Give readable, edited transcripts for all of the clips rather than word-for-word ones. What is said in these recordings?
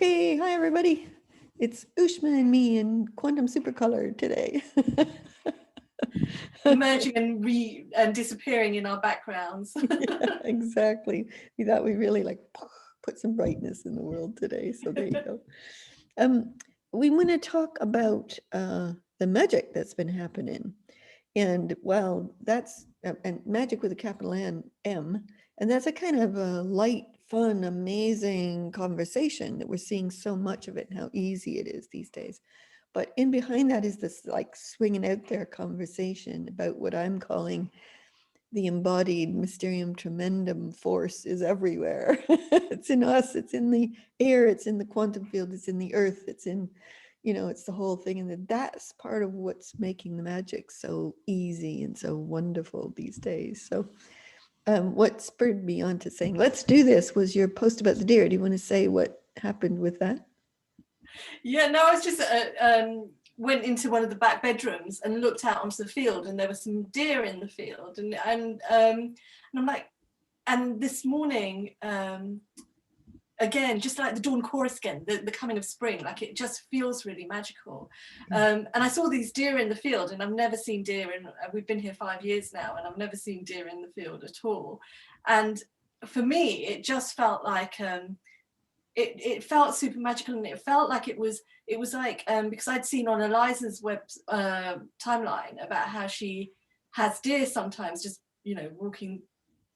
Okay, hi everybody. It's Ushma and me in quantum supercolor today. Emerging and disappearing in our backgrounds. Yeah, exactly. We thought we really like put some brightness in the world today. So there you go. Um, we want to talk about the magic that's been happening. And well, that's and magic with a capital M. And that's a kind of a light, fun, amazing conversation that we're seeing so much of it and how easy it is these days. But in behind that is this like swinging out there conversation about what I'm calling the embodied mysterium tremendum force is everywhere. It's in us, it's in the air, it's in the quantum field, it's in the earth, it's in, it's the whole thing. And that's part of what's making the magic so easy and so wonderful these days. So what spurred me on to saying, let's do this was your post about the deer. Do you want to say what happened with that? Yeah, no, I was just went into one of the back bedrooms and looked out onto the field, and there were some deer in the field, and I'm like, and this morning, again, just like the dawn chorus again, the coming of spring, like it just feels really magical. And I saw these deer in the field, and I've never seen deer in. We've been here 5 years now, and I've never seen deer in the field at all. And for me, it just felt like. It felt super magical, and it felt like it was like because I'd seen on Eliza's web timeline about how she has deer sometimes just walking,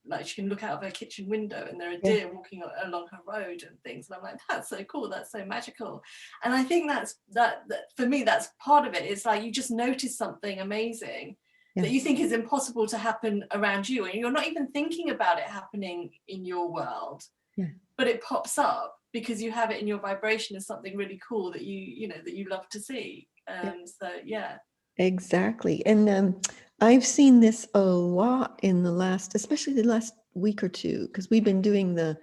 like she can look out of her kitchen window and there are Yeah. deer walking along her road and things, and I'm like, that's so cool, that's so magical. And I think that for me that's part of it. It's like you just notice something amazing Yeah. that you think is impossible to happen around you, and you're not even thinking about it happening in your world, Yeah. but it pops up because you have it in your vibration as something really cool that that you love to see. Yeah. So yeah. Exactly. And I've seen this a lot in the last, especially the last week or two, because we've been doing the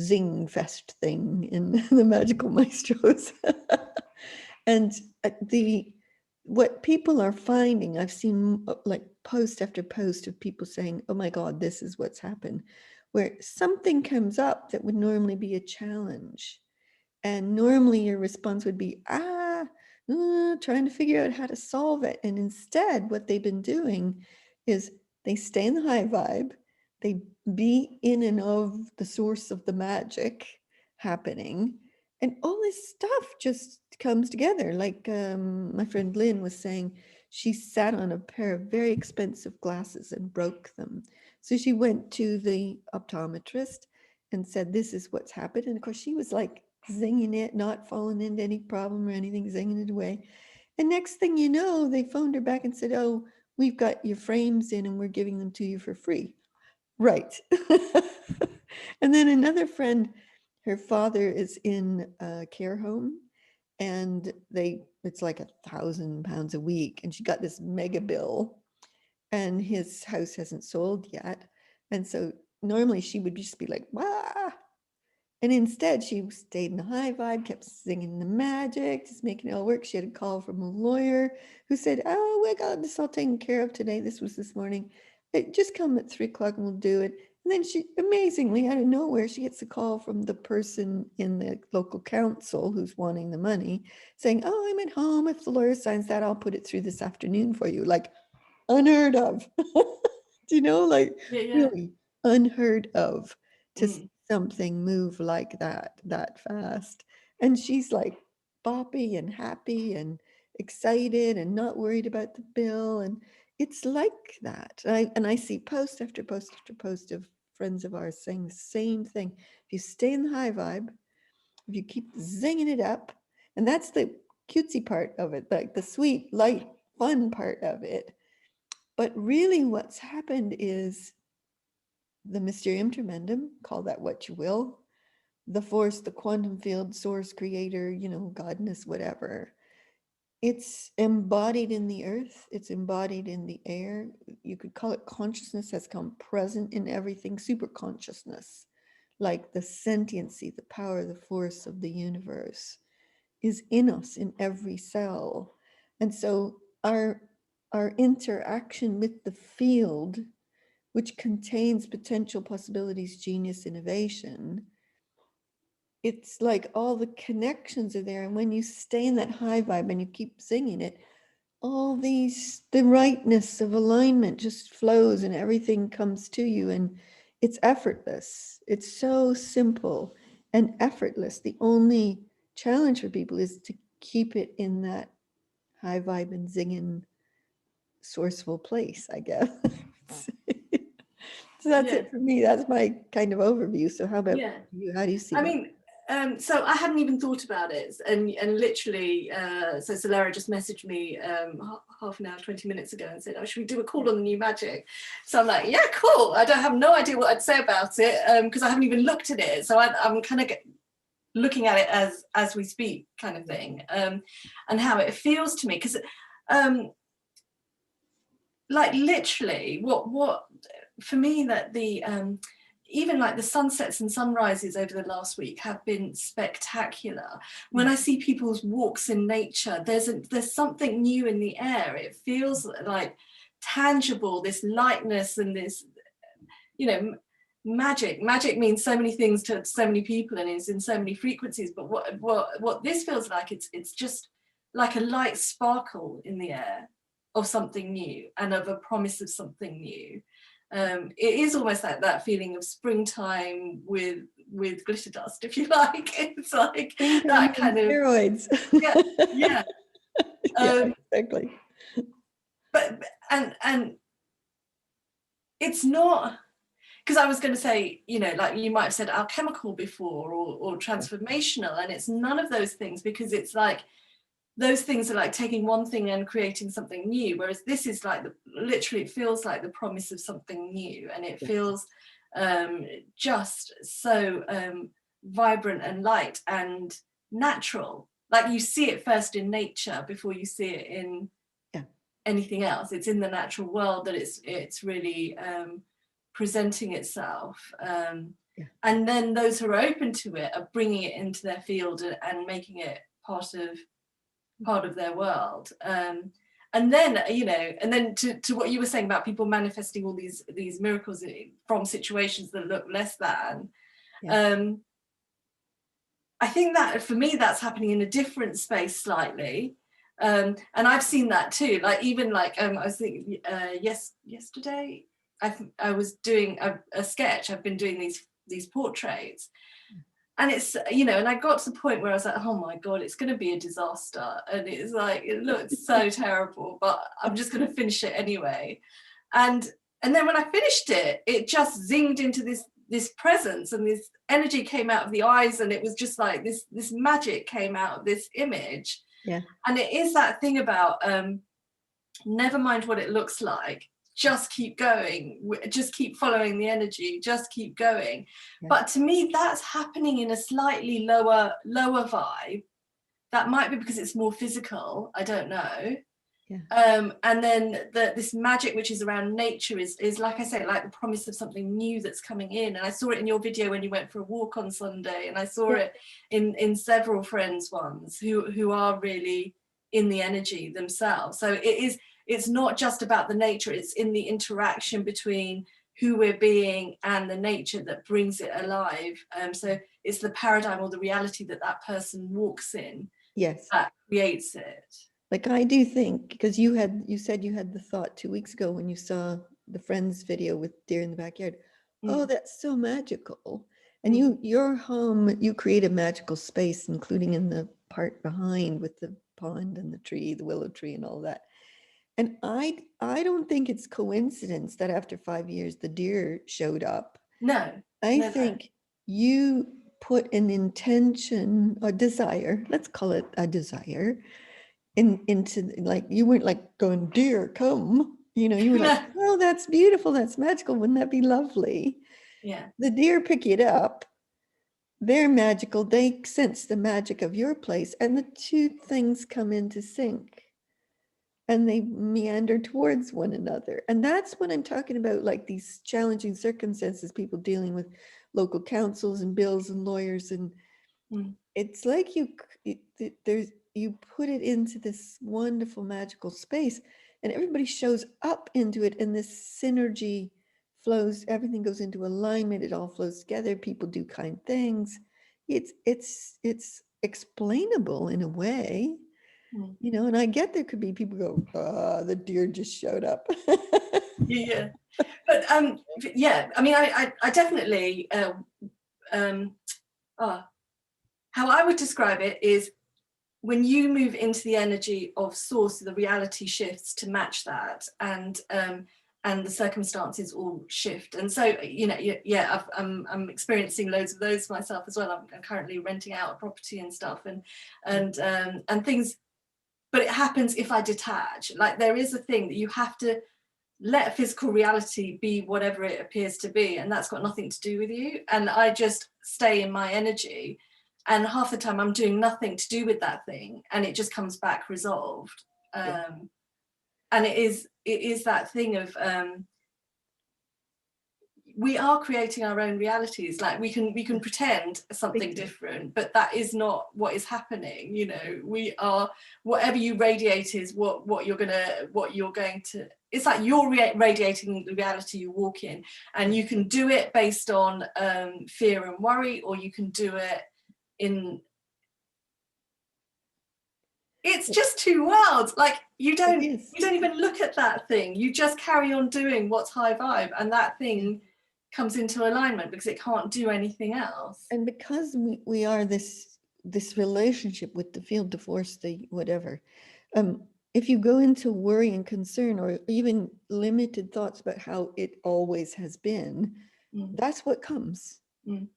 Zing Fest thing in the Magical Maestros. And the what people are finding, I've seen like post after post of people saying, oh my God, this is what's happened, where something comes up that would normally be a challenge. And normally your response would be, trying to figure out how to solve it. And instead, what they've been doing is they stay in the high vibe, they be in and of the source of the magic happening, and all this stuff just comes together. Like my friend Lynn was saying, she sat on a pair of very expensive glasses and broke them. So she went to the optometrist and said, this is what's happened. And of course, she was like zinging it, not falling into any problem or anything, zinging it away. And next thing you know, they phoned her back and said, oh, we've got your frames in and we're giving them to you for free. Right. And then another friend, her father is in a care home, and it's like £1,000 a week. And she got this mega bill, and his house hasn't sold yet. And so normally she would just be like, wow. And instead, she stayed in the high vibe, kept singing the magic, just making it all work. She had a call from a lawyer who said, oh, we got this all taken care of today. This was this morning. Just come at 3 o'clock and we'll do it. And then she, amazingly, out of nowhere, she gets a call from the person in the local council who's wanting the money saying, oh, I'm at home. If the lawyer signs that, I'll put it through this afternoon for you. Like, unheard of. Do you know, like Yeah. really unheard of to see Mm. something move like that fast. And she's like boppy and happy and excited and not worried about the bill. And it's like that. And I see post after post after post of friends of ours saying the same thing. If you stay in the high vibe, if you keep zinging it up, and that's the cutesy part of it, like the sweet, light, fun part of it. But really, what's happened is the mysterium tremendum, call that what you will, the force, the quantum field, source, creator, godness, whatever. It's embodied in the earth, it's embodied in the air. You could call it consciousness has come present in everything, super consciousness, like the sentiency, the power, the force of the universe is in us in every cell. And so our interaction with the field, which contains potential possibilities, genius, innovation, it's like all the connections are there. And when you stay in that high vibe and you keep singing it, all these, the rightness of alignment just flows and everything comes to you, and it's effortless. It's so simple and effortless. The only challenge for people is to keep it in that high vibe and zinging sourceful place, I guess. So that's Yeah, it for me. That's my kind of overview. So how about yeah. you? How do you see I that? mean, so I hadn't even thought about it, and literally, so Soleira just messaged me half an hour, 20 minutes ago, and said, "Oh, should we do a call on the new magic?" So I'm like, "Yeah, cool." I don't have no idea what I'd say about it because I haven't even looked at it. So I'm kind of looking at it as we speak, kind of thing, and how it feels to me, because, like, literally, what for me, that the even like the sunsets and sunrises over the last week have been spectacular. When I see people's walks in nature, there's something new in the air. It feels like tangible, this lightness and this, you know, magic. Magic means so many things to so many people and is in so many frequencies. But what this feels like, it's just like a light sparkle in the air of something new and of a promise of something new. It is almost like that feeling of springtime with glitter dust, if you like. It's like Springtime that on kind of, steroids. yeah, yeah. Yeah, exactly. But and it's not, because I was going to say, you know, like you might have said alchemical before, or transformational, and it's none of those things, because it's like those things are like taking one thing and creating something new, whereas this is like literally, it feels like the promise of something new, and it Yes. feels just so vibrant and light and natural. Like, you see it first in nature before you see it in Yeah. anything else. It's in the natural world that it's really presenting itself, Yeah. and then those who are open to it are bringing it into their field and making it part of their world. And then, you know, and then to what you were saying about people manifesting all these miracles from situations that look less than, Yeah. I think that for me that's happening in a different space slightly. And I've seen that too, like even like I was thinking yesterday I was doing a sketch. I've been doing these portraits, and it's, you know, and I got to the point where I was like, oh my god, it's going to be a disaster, and it's like, it looks so terrible, but I'm just going to finish it anyway. And then when I finished it, it just zinged into this presence, and this energy came out of the eyes, and it was just like this magic came out of this image. Yeah. And it is that thing about never mind what it looks like, just keep going, just keep following the energy, just keep going. Yeah. But to me, that's happening in a slightly lower vibe. That might be because it's more physical, I don't know. Yeah. And then this magic which is around nature is like I say, like the promise of something new that's coming in. And I saw it in your video when you went for a walk on Sunday, and I saw it in several friends' ones who are really in the energy themselves. So it's not just about the nature, it's in the interaction between who we're being and the nature that brings it alive. So it's the paradigm or the reality that person walks in, Yes. that creates it. Like I do think, because you said you had the thought 2 weeks ago when you saw the Friends video with deer in the backyard. Oh, that's so magical. And your home, you create a magical space, including in the part behind with the pond and the tree, the willow tree and all that. And I don't think it's coincidence that after 5 years the deer showed up. No, I never. think you put an intention, a desire, let's call it a desire, into, like, you weren't like going, dear, come, you know, you were like, oh, that's beautiful, that's magical, wouldn't that be lovely? Yeah. The deer pick it up, they're magical, they sense the magic of your place, and the two things come into sync and they meander towards one another. And that's what I'm talking about, like these challenging circumstances, people dealing with local councils and bills and lawyers, and it's like you put it into this wonderful magical space, and everybody shows up into it, and this synergy flows, everything goes into alignment, it all flows together, people do kind things. it's explainable in a way, Mm. you know, and I get there could be people go, the deer just showed up. Yeah. But yeah, I mean, I definitely how I would describe it is when you move into the energy of source, the reality shifts to match that, and the circumstances all shift. And so, you know, yeah, I'm experiencing loads of those myself as well. I'm currently renting out a property and stuff, and things. But it happens if I detach. Like, there is a thing that you have to let physical reality be whatever it appears to be, and that's got nothing to do with you. And I just stay in my energy, and half the time I'm doing nothing to do with that thing, and it just comes back resolved. Yeah. And it is that thing of we are creating our own realities. Like, we can pretend something different, but that is not what is happening. You know, we are, whatever you radiate is what you're going to, it's like you're radiating the reality you walk in, and you can do it based on fear and worry, or you can do it in, it's just two worlds. Like, you don't even look at that thing, you just carry on doing what's high vibe, and that thing comes into alignment because it can't do anything else. And because we are this relationship with the field, the force, the whatever, if you go into worry and concern, or even limited thoughts about how it always has been, that's what comes.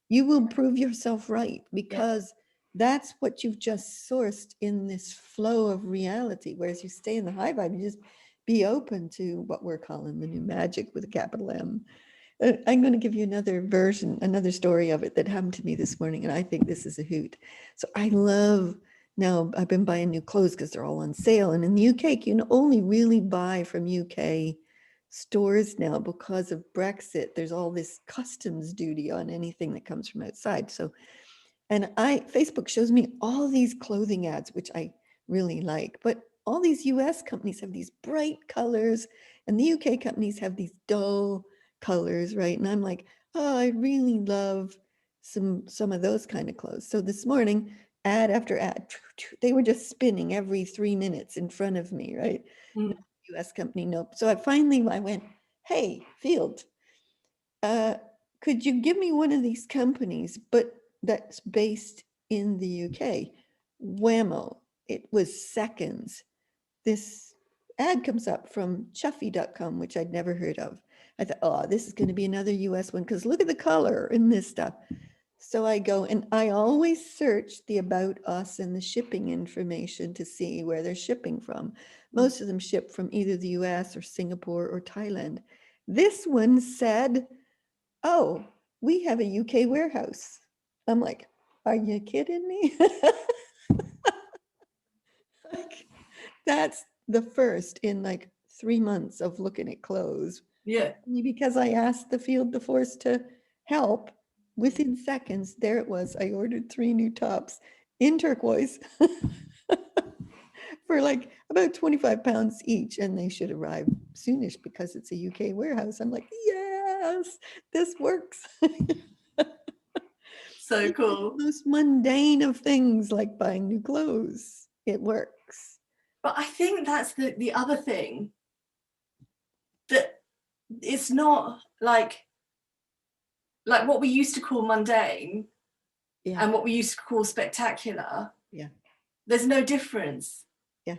You will prove yourself right, because that's what you've just sourced in this flow of reality. Whereas you stay in the high vibe, you just be open to what we're calling the new magic with a capital M. I'm going to give you another story of it that happened to me this morning, and I think this is a hoot. So I love, now I've been buying new clothes because they're all on sale. And in the UK, you can only really buy from UK stores now because of Brexit. There's all this customs duty on anything that comes from outside. So, and Facebook shows me all these clothing ads, which I really like, but all these US companies have these bright colors, and the UK companies have these dull colors, right? And I'm like, oh, I really love some of those kind of clothes. So this morning, ad after ad, they were just spinning every 3 minutes in front of me, right? No US company, nope. So I went, hey, Field, could you give me one of these companies, but that's based in the UK? Whammo, it was seconds. This ad comes up from chuffy.com, which I'd never heard of. I thought, oh, this is going to be another US one, because look at the color in this stuff. So I go, and I always search the about us and the shipping information to see where they're shipping from. Most of them ship from either the US or Singapore or Thailand. This one said, oh, we have a UK warehouse. I'm like, are you kidding me? Like, that's the first in like 3 months of looking at clothes. Yeah. Because I asked the field, the force to help, within seconds, there it was. I ordered 3 new tops in turquoise for like about 25 pounds each, and they should arrive soonish because it's a UK warehouse. I'm like, yes, this works. So cool. The most mundane of things, like buying new clothes, it works. But I think that's the other thing, that it's not like what we used to call mundane, and what we used to call spectacular. Yeah. There's no difference. Yeah.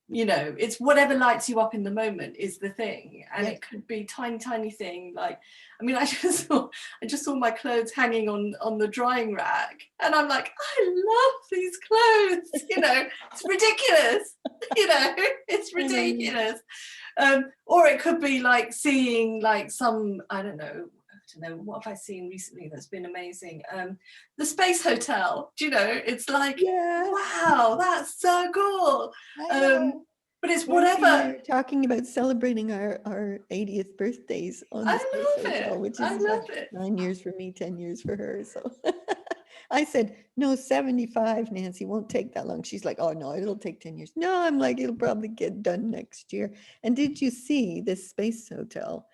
You know, it's whatever lights you up in the moment is the thing. And it could be tiny thing. Like, I mean, I just saw my clothes hanging on the drying rack, and I'm like, I love these clothes. You know, it's ridiculous. You know, it's ridiculous. Or it could be like seeing like some, I don't know, what have I seen recently that's been amazing? The Space Hotel. Do you know? It's like, wow, that's so cool. But it's whatever. We're talking about celebrating our 80th birthdays on the Space Hotel, which is like 9 years for me, 10 years for her. So I said, no, 75, Nancy, won't take that long. She's like, oh no, it'll take 10 years. No, I'm like, it'll probably get done next year. And did you see this Space Hotel?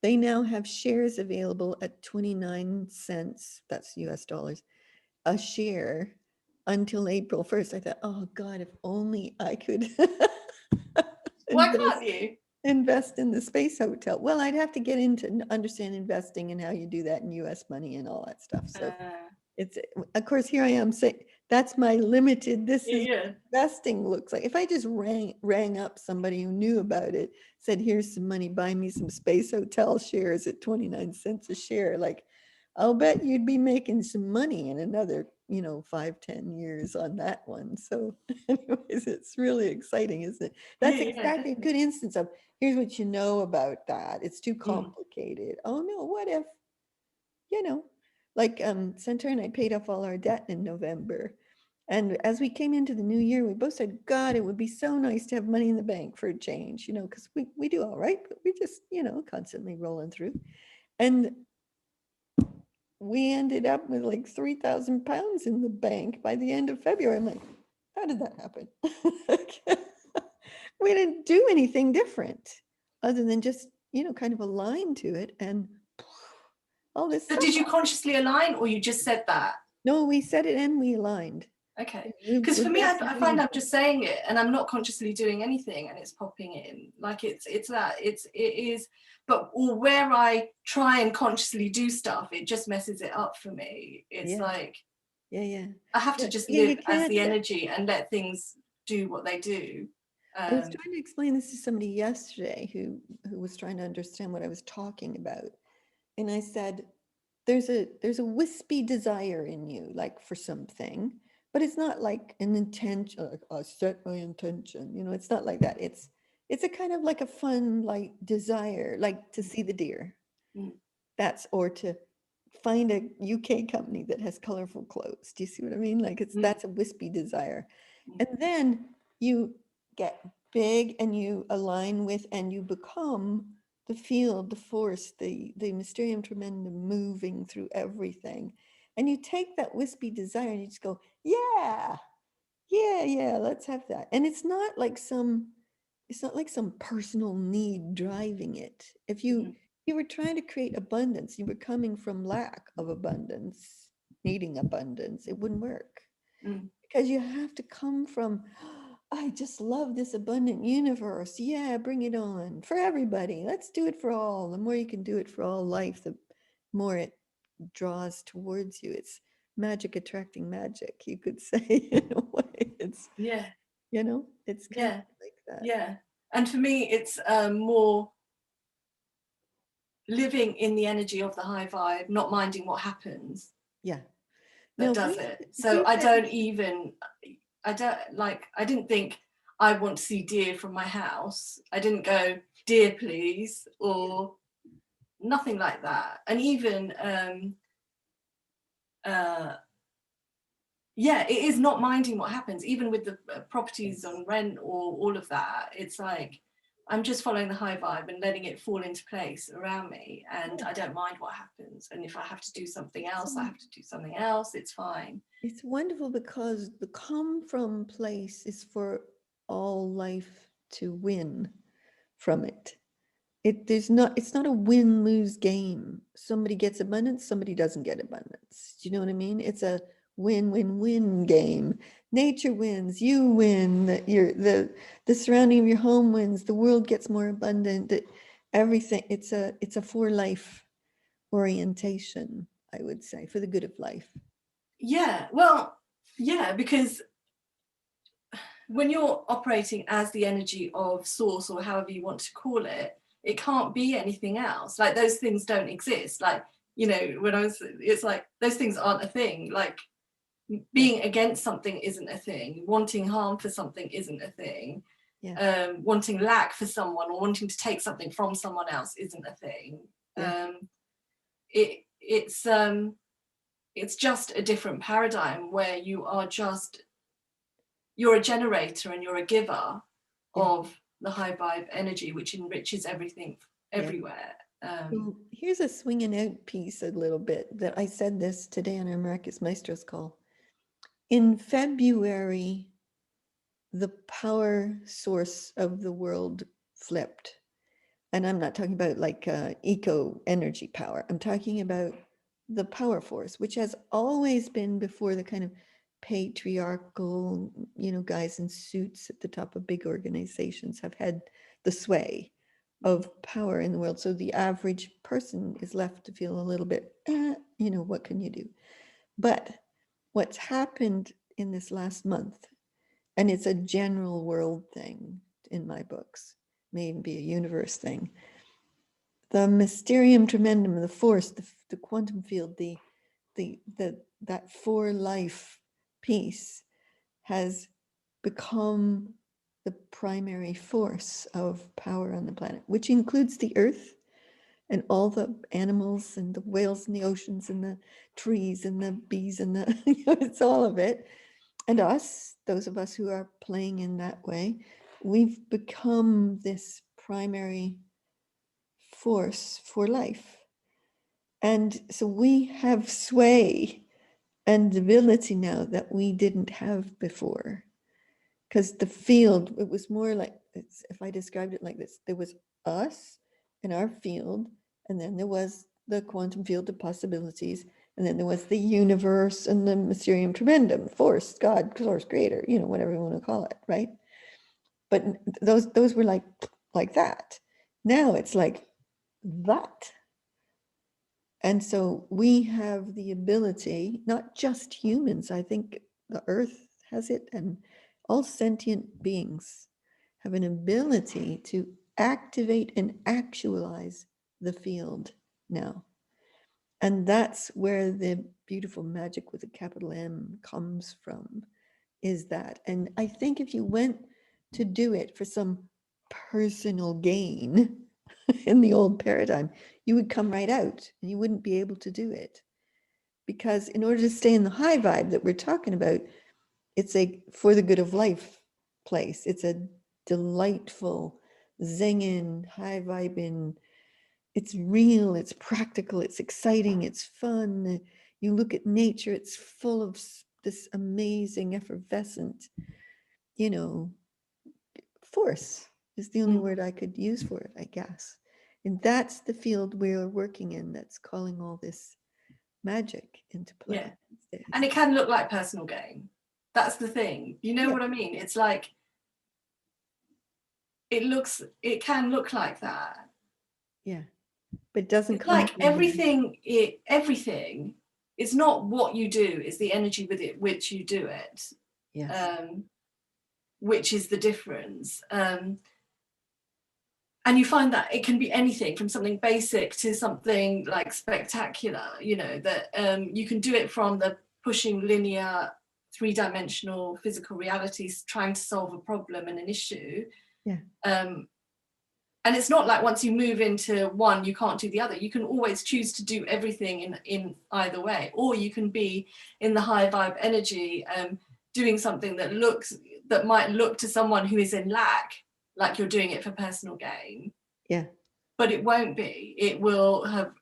They now have shares available at 29 cents, that's US dollars, a share until April 1st. I thought, oh God, if only I could Why invest can't you? invest in the space hotel. Well, I'd have to get into understand investing and how you do that in US money and all that stuff. So it's, of course, here I am saying that's my limited, this is Yeah. investing looks like. If I just rang up somebody who knew about it, said, here's some money, buy me some space hotel shares at 29 cents a share, like, I'll bet you'd be making some money in another, 5-10 years on that one. So anyways, it's really exciting, isn't it? That's Yeah, exactly a definitely. good instance of, here's what you know about that. It's too Mm. complicated. Oh no, what if, you know, like Center and I paid off all our debt in November. And as we came into the new year, we both said, God, it would be so nice to have money in the bank for a change, because we do all right, but we just, constantly rolling through. And we ended up with like 3,000 pounds in the bank by the end of February. I'm like, how did that happen? We didn't do anything different other than just, kind of align to it and all this So stuff. did you consciously align, or you just said that? No, we said it and we aligned. Okay. We Because for me, I invested find really. I'm just saying it and I'm not consciously doing anything, and it's popping in. Like it is, but or where I try and consciously do stuff, it just messes it up for me. It's Yeah, like yeah. I have to Yeah, just yeah, you live as can't. the energy and let things do what they do. I was trying to explain this to somebody yesterday who was trying to understand what I was talking about. And I said, there's a wispy desire in you, like for something, but it's not like an intention, like I set my intention, it's not like that. It's a kind of like a fun, like desire, like to see the deer. Mm, That's, or to find a UK company that has colorful clothes. Do you see what I mean? Like mm, that's a wispy desire. mm, And then you get big and you align with and you become the field, the force, the mysterium tremendum moving through everything. And you take that wispy desire and you just go, yeah, yeah, let's have that. And it's not like some personal need driving it. If mm, you were trying to create abundance, you were coming from lack of abundance, needing abundance, it wouldn't work. mm. Because you have to come from, I just love this abundant universe. Yeah, bring it on for everybody. Let's do it for all. The more you can do it for all life, the more it draws towards you. It's magic attracting magic, you could say, in a way. Yeah, It's kind of yeah, like that. yeah. And for me, it's more living in the energy of the high vibe, not minding what happens, Yeah. that Now, does it. So here's I that. don't even, I don't like, I didn't think I want to see deer from my house. I didn't go, deer, please, or nothing like that. And even, yeah, it is not minding what happens, even with the properties on rent or all of that. It's like, I'm just following the high vibe and letting it fall into place around me. And I don't mind what happens. And if I have to do something else, I have to do something else. It's fine. It's wonderful because the come from place is for all life to win from it. It's not a win-lose game. Somebody gets abundance, somebody doesn't get abundance. Do you know what I mean? It's a win-win-win game. Nature wins, you win, the surrounding of your home wins, the world gets more abundant, everything. It's a for life orientation, I would say, for the good of life. Yeah, well, yeah, because when you're operating as the energy of source, or however you want to call it, it can't be anything else. Like those things don't exist. Like, it's like those things aren't a thing. Like being against something isn't a thing. Wanting harm for something isn't a thing. Yeah, Wanting lack for someone or wanting to take something from someone else isn't a thing. yeah, It it's just a different paradigm where you're a generator and you're a giver yeah, of the high vibe energy, which enriches everything yeah. everywhere. Well, here's a swinging out piece a little bit that I said this today on our Marcus Maestro's call. In February, the power source of the world flipped. And I'm not talking about like eco energy power. I'm talking about the power force, which has always been before the kind of patriarchal, guys in suits at the top of big organizations have had the sway of power in the world. So the average person is left to feel a little bit, what can you do? But what's happened in this last month, and it's a general world thing in my books, may even be a universe thing. The mysterium, tremendum, the force, the quantum field, that for life piece has become the primary force of power on the planet, which includes the earth and all the animals and the whales in the oceans and the trees and the bees and it's all of it. And us, those of us who are playing in that way, we've become this primary force for life. And so we have sway and ability now that we didn't have before. Because the field, it was more like, if I described it like this, there was us and our field, and then there was the quantum field of possibilities, and then there was the universe and the mysterium tremendum, force, God, source, creator, whatever you want to call it, right? But those were like that. Now it's like that. And so we have the ability, not just humans, I think the earth has it, and all sentient beings have an ability to activate and actualize the field now. And that's where the beautiful magic with a capital M comes from, is that. And I think if you went to do it for some personal gain in the old paradigm, you would come right out and you wouldn't be able to do it. Because in order to stay in the high vibe that we're talking about, it's a for the good of life place. It's a delightful, zinging, high vibing. It's real, it's practical, it's exciting, it's fun. You look at nature, it's full of this amazing, effervescent, you know, force is the only word I could use for it, I guess. And that's the field we're working in that's calling all this magic into play. Yeah. And it can look like personal gain. That's the thing. You know what I mean? It's like it can look like that. Yeah. But it doesn't It's come like from everything is not what you do, it's the energy with it which you do it. Yes. Which is the difference. And you find that it can be anything from something basic to something like spectacular, that you can do it from the pushing linear, three-dimensional physical realities, trying to solve a problem and an issue. Yeah. And it's not like once you move into one, you can't do the other. You can always choose to do everything in either way, or you can be in the high vibe energy, doing something that might look to someone who is in lack like you're doing it for personal gain. Yeah. But it won't be. It will have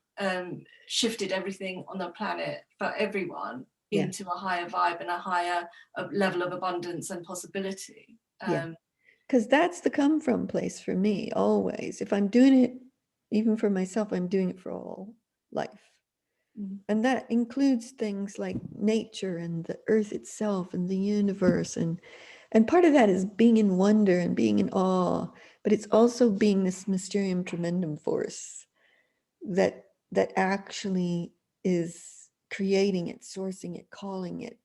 shifted everything on the planet for everyone into a higher vibe and a higher level of abundance and possibility. Because that's the come from place for me always. If I'm doing it, even for myself, I'm doing it for all life. And that includes things like nature and the earth itself and the universe. And part of that is being in wonder and being in awe, but it's also being this mysterium tremendum force that actually is creating it, sourcing it, calling it,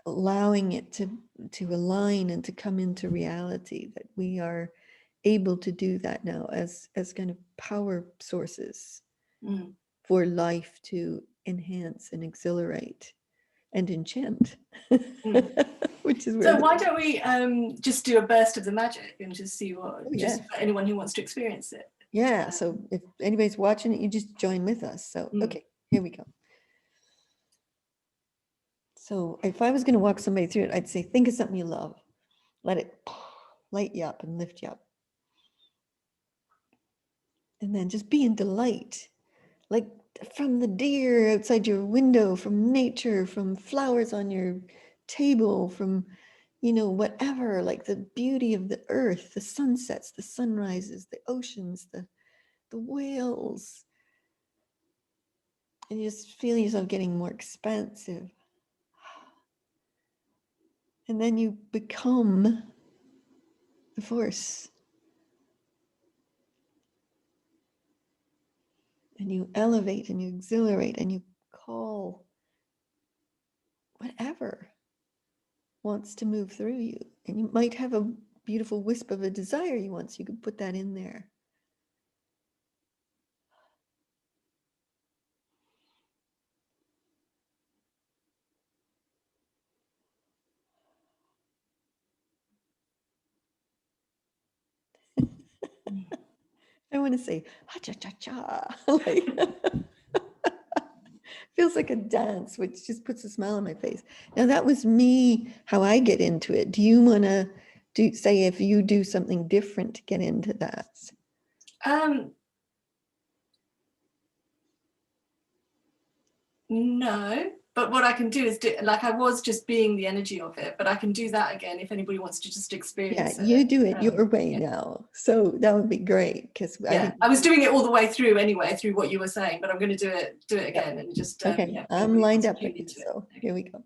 allowing it to align and to come into reality, that we are able to do that now as kind of power sources for life to enhance and exhilarate and enchant. Which is so why don't we just do a burst of the magic and just see what just for anyone who wants to experience it. So if anybody's watching it, you just join with us. So okay, here we go. So if I was going to walk somebody through it, I'd say, think of something you love. Let it light you up and lift you up. And then just be in delight, like from the deer outside your window, from nature, from flowers on your table, from, whatever, like the beauty of the earth, the sunsets, the sunrises, the oceans, the whales, And you just feel yourself getting more expansive. And then you become the force. And you elevate and you exhilarate and you call whatever wants to move through you. And you might have a beautiful wisp of a desire you want, so you could put that in there. I want to say ha cha cha cha. Like, feels like a dance, which just puts a smile on my face. Now that was me, how I get into it. Do you want to say if you do something different to get into that? No, but what I can do is do, like I was just being the energy of it, but I can do that again if anybody wants to just experience Yeah, it. you do it your way now. So that would be great, because I was doing it all the way through anyway, through what you were saying, but I'm going to do it again and just okay. I'm lined up with you, so okay. Here we go.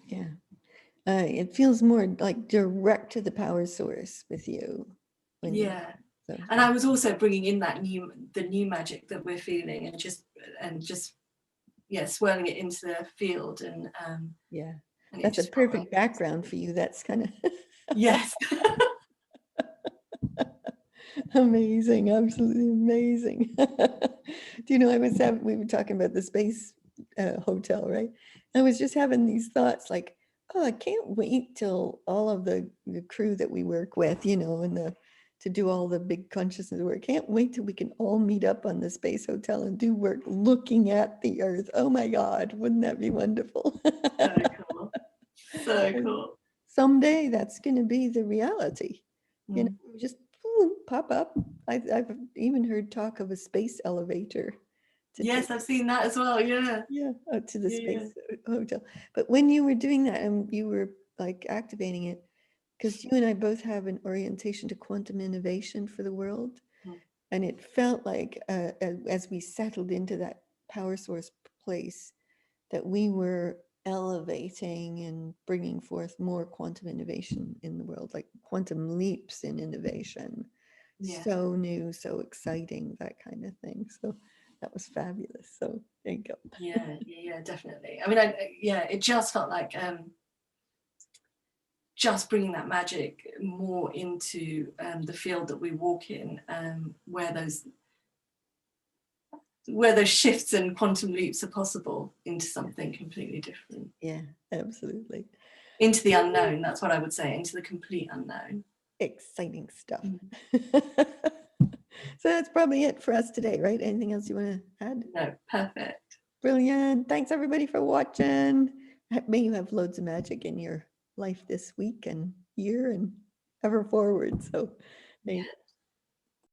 Yeah. It feels more like direct to the power source with you. Yeah. So, and I was also bringing in that the new magic that we're feeling, and just swirling it into the field, and yeah, and that's a perfect background for you. That's kind of yes. amazing, absolutely amazing. Do you know, we were talking about the space hotel, right? I was just having these thoughts like, oh, I can't wait till all of the crew that we work with, and to do all the big consciousness work. Can't wait till we can all meet up on the space hotel and do work looking at the Earth. Oh my God, wouldn't that be wonderful? So cool. So cool. Someday that's going to be the reality. Just pop up. I've even heard talk of a space elevator. Yes, I've seen that as well. Yeah. Yeah, to the space hotel. But when you were doing that and you were like activating it, because you and I both have an orientation to quantum innovation for the world, and it felt like as we settled into that power source place, that we were elevating and bringing forth more quantum innovation in the world, like quantum leaps in innovation. Yeah. So new, so exciting, that kind of thing. So that was fabulous. So there you go. Yeah, definitely. I mean, it just felt like just bringing that magic more into the field that we walk in, where those shifts and quantum leaps are possible into something completely different. Yeah, absolutely. Into the unknown, that's what I would say, into the complete unknown. Exciting stuff. So that's probably it for us today, right? Anything else you want to add? No, perfect. Brilliant. Thanks everybody for watching. May you have loads of magic in your life this week and year and ever forward. So